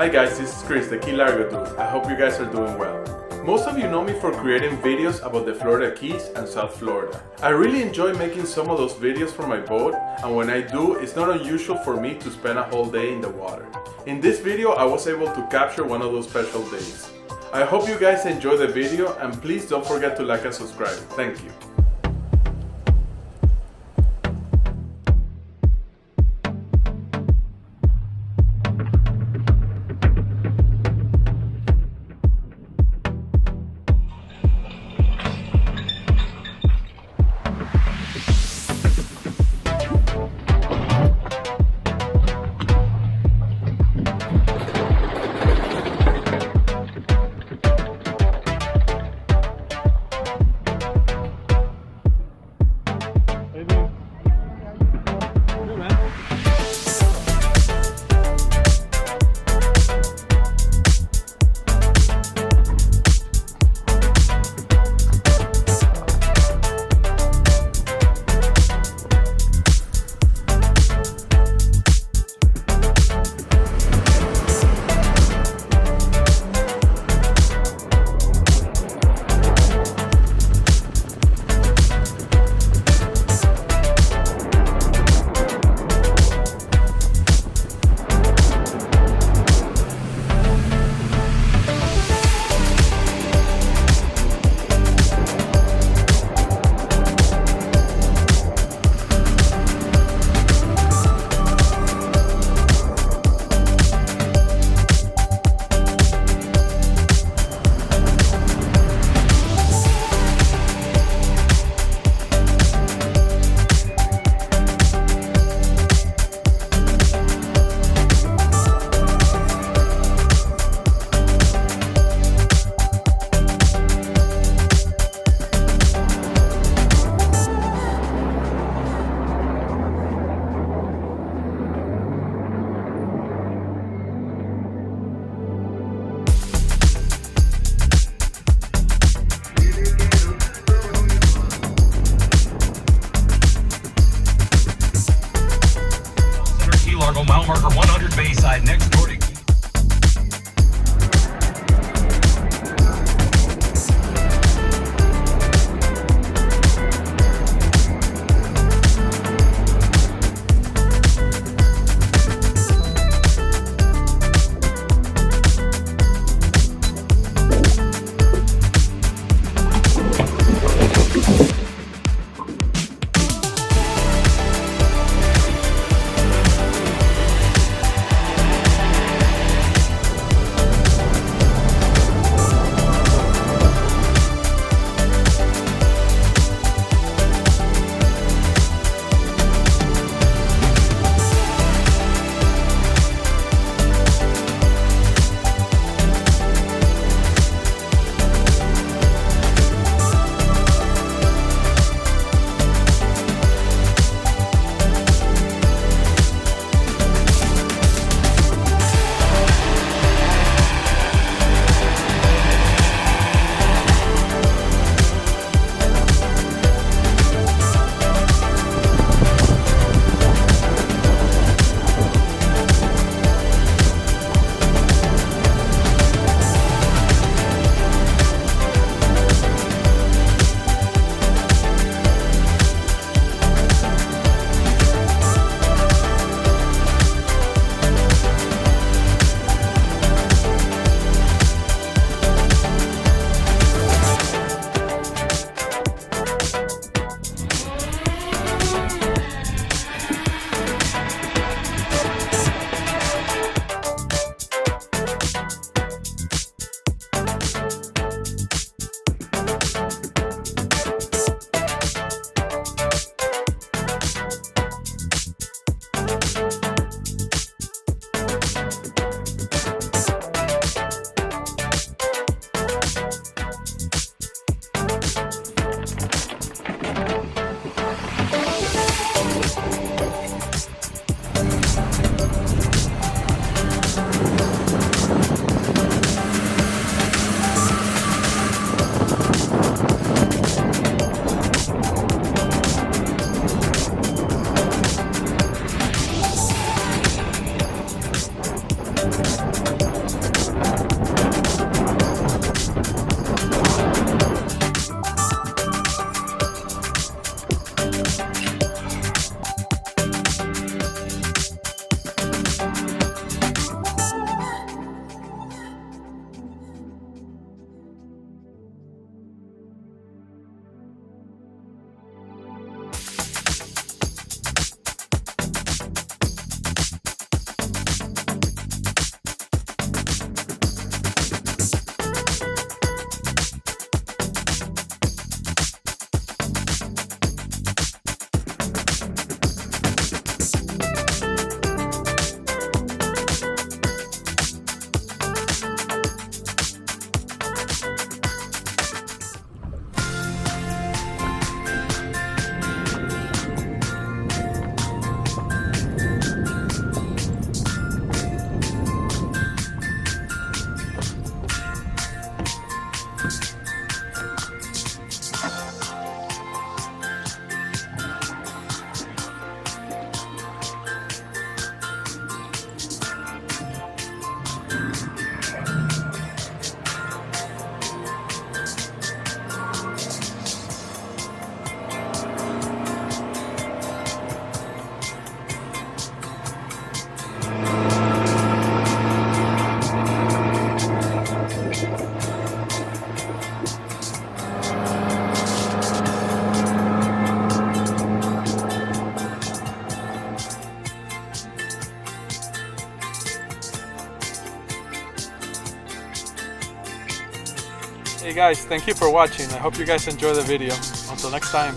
Hi guys, this is Chris, the Key Largo dude. I hope you guys are doing well. Most of you know me for creating videos about the Florida Keys and South Florida. I really enjoy making some of those videos from my boat, and when I do, it's not unusual for me to spend a whole day in the water. In this video, I was able to capture one of those special days. I hope you guys enjoy the video, and please don't forget to like and subscribe. Thank you. Hey guys, thank you for watching. I hope you guys enjoy the video. Until next time.